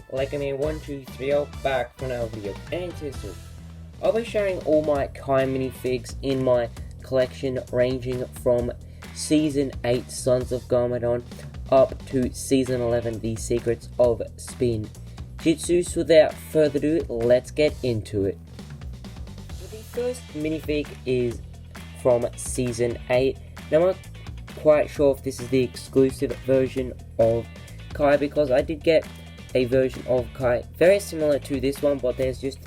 123 back for another video, and today I'll be sharing all my Kai minifigs in my collection ranging from Season 8 Sons of Garmadon up to Season 11 The Secrets of Spin Jitsu. So without further ado, let's get into it. So the first minifig is from Season 8. Now I'm not quite sure if this is the exclusive version of Kai, because I did get a version of Kai very similar to this one, but there's just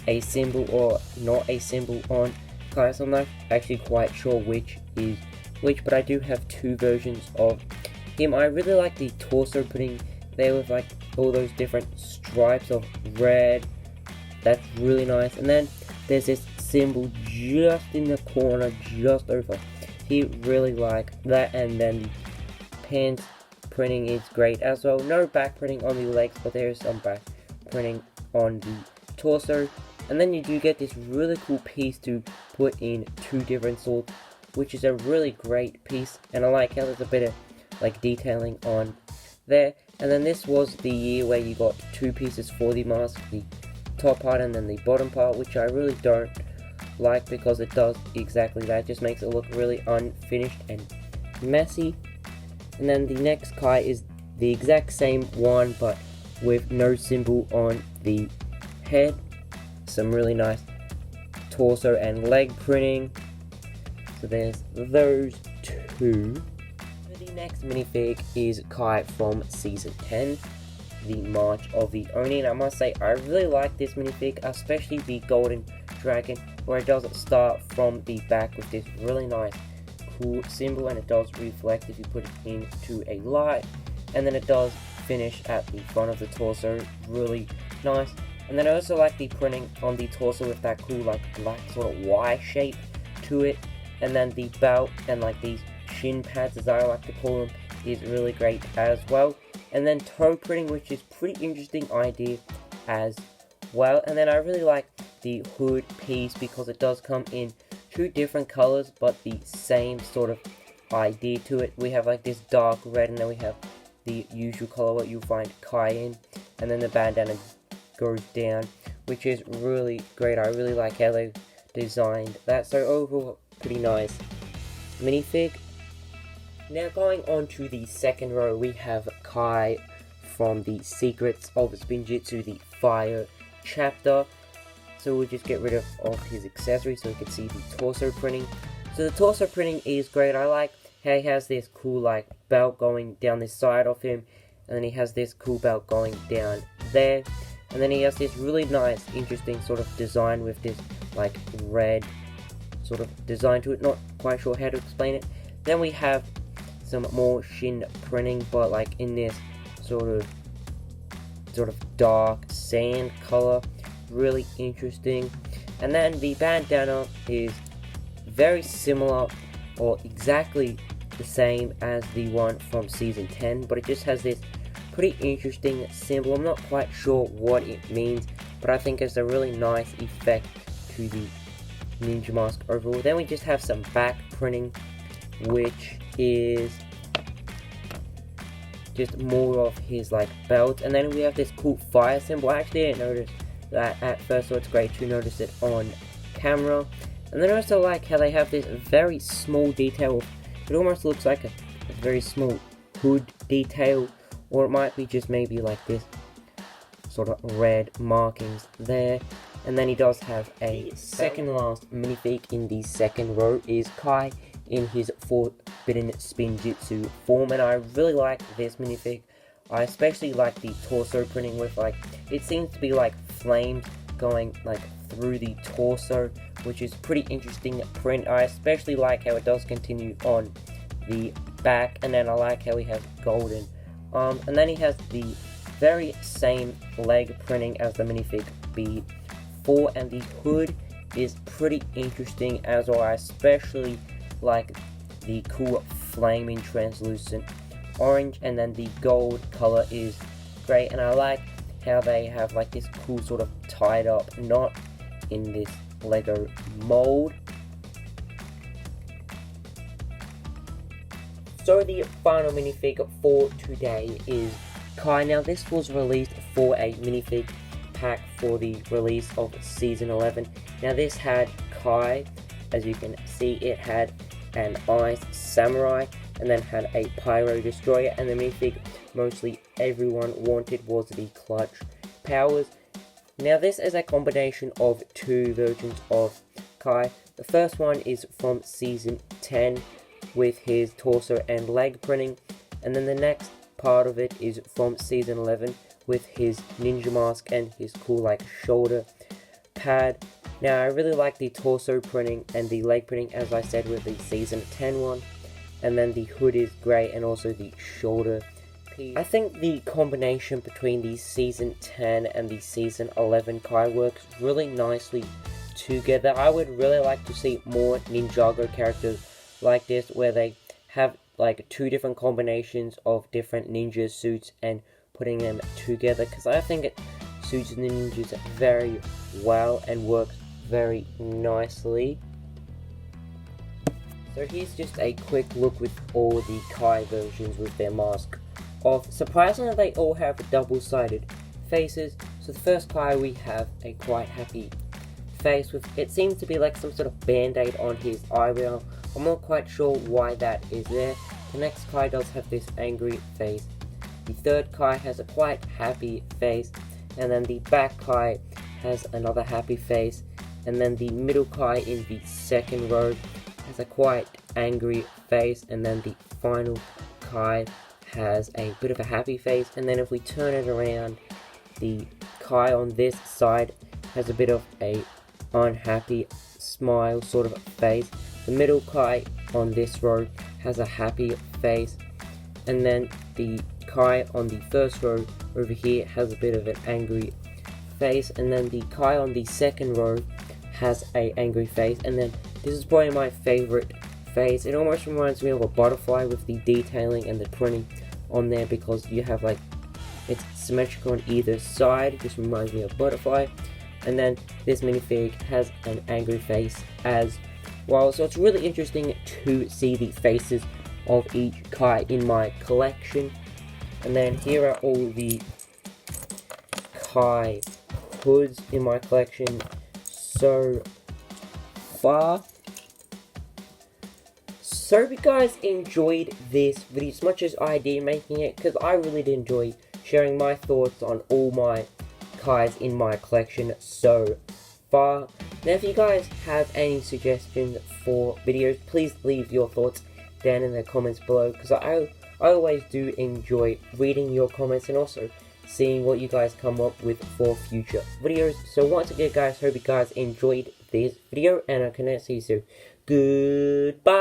a symbol or not a symbol on Kai, so I'm not actually quite sure which is which, but I do have two versions of him. I really like the torso putting there with like all those different stripes of red. That's really nice. And then there's this symbol just in the corner, just over. He really like that. And then the pants printing is great as well. No back printing on the legs, but there is some back printing on the torso. And then you do get this really cool piece to put in two different swords, which is a really great piece, and I like how there's a bit of like detailing on there. And then this was the year where you got two pieces for the mask, the top part and then the bottom part, which I really don't like because it does exactly that. It just makes it look really unfinished and messy. And then the next Kai is the exact same one, but with no symbol on the head. Some really nice torso and leg printing. So there's those two. The next minifig is Kai from Season 10, the March of the Oni. And I must say, I really like this minifig, especially the Golden Dragon, where it does start from the back with this really nice cool symbol, and it does reflect if you put it into a light, and then it does finish at the front of the torso, really nice. And then I also like the printing on the torso with that cool like black sort of Y shape to it, and then the belt and like these shin pads, as I like to call them, is really great as well. And then toe printing, which is pretty interesting idea as well. And then I really like the hood piece because it does come in two different colors but the same sort of idea to it. We have like this dark red, and then we have the usual color what you find Kai in, and then the bandana goes down, which is really great. I really like how they designed that. So overall, pretty nice minifig. Now going on to the second row, we have Kai from the Secrets of Spin Jitsu, the Fire chapter. So we'll just get rid of all his accessories so we can see the torso printing. So the torso printing is great. I like how he has this cool like belt going down this side of him, and then he has this cool belt going down there, and then he has this really nice interesting sort of design with this like red sort of design to it. Not quite sure how to explain it. Then we have some more shin printing, but like in this sort of dark sand color, really interesting. And then the bandana is very similar or exactly the same as the one from Season 10, but it just has this pretty interesting symbol. I'm not quite sure what it means, but I think it's a really nice effect to the ninja mask overall. Then we just have some back printing, which is just more of his like belt. And then we have this cool fire symbol. I actually didn't notice that at first, so it's great to notice it on camera. And then I also like how they have this very small detail. It almost looks like a very small hood detail, or it might be just maybe like this sort of red markings there. And then he does have a second last minifig in the second row is Kai in his Forbidden Spin Jitsu form, and I really like this minifig. I especially like the torso printing with like, it seems to be like flames going like through the torso, which is pretty interesting print. I especially like how it does continue on the back, and then I like how he has golden arms, and then he has the very same leg printing as the minifig before, and the hood is pretty interesting as well. I especially like the cool flaming translucent orange, and then the gold color is great. And I like how they have like this cool sort of tied up knot in this Lego mold. So the final minifig for today is Kai. Now this was released for a minifig pack for the release of Season 11. Now this had Kai, as you can see it had an Ice Samurai, and then had a Pyro Destroyer, and the minifig mostly everyone wanted was the Clutch Powers. Now this is a combination of two versions of Kai. The first one is from Season 10 with his torso and leg printing, and then the next part of it is from Season 11 with his ninja mask and his cool like shoulder pad. Now I really like the torso printing and the leg printing, as I said, with the Season 10 one, and then the hood is grey and also the shoulder piece. I think the combination between the Season 10 and the Season 11 Kai works really nicely together. I would really like to see more Ninjago characters like this, where they have like two different combinations of different ninja suits and putting them together, because I think it suits the ninjas very well and works very nicely. So here's just a quick look with all the Kai versions with their mask off. Surprisingly, they all have double-sided faces. So the first Kai, we have a quite happy face with, it seems to be like some sort of band-aid on his eyebrow. I'm not quite sure why that is there. The next Kai does have this angry face. The third Kai has a quite happy face, and then the back Kai has another happy face, and then the middle Kai in the second row has a quite angry face, and then the final Kai has a bit of a happy face. And then if we turn it around, the Kai on this side has a bit of a unhappy smile sort of face. The middle Kai on this row has a happy face, and then the Kai on the first row over here has a bit of an angry face, and then the Kai on the second row has a angry face. And then this is probably my favorite face. It almost reminds me of a butterfly with the detailing and the printing on there, because you have like, it's symmetrical on either side. It just reminds me of butterfly. And then this minifig has an angry face as well. So it's really interesting to see the faces of each Kai in my collection. And then here are all the Kai hoods in my collection so far. So if you guys enjoyed this video as much as I did making it, because I really did enjoy sharing my thoughts on all my Kais in my collection so far. Now if you guys have any suggestions for videos, please leave your thoughts down in the comments below, because I always do enjoy reading your comments and also seeing what you guys come up with for future videos. So once again guys, hope you guys enjoyed this video, and I can see you soon. Goodbye!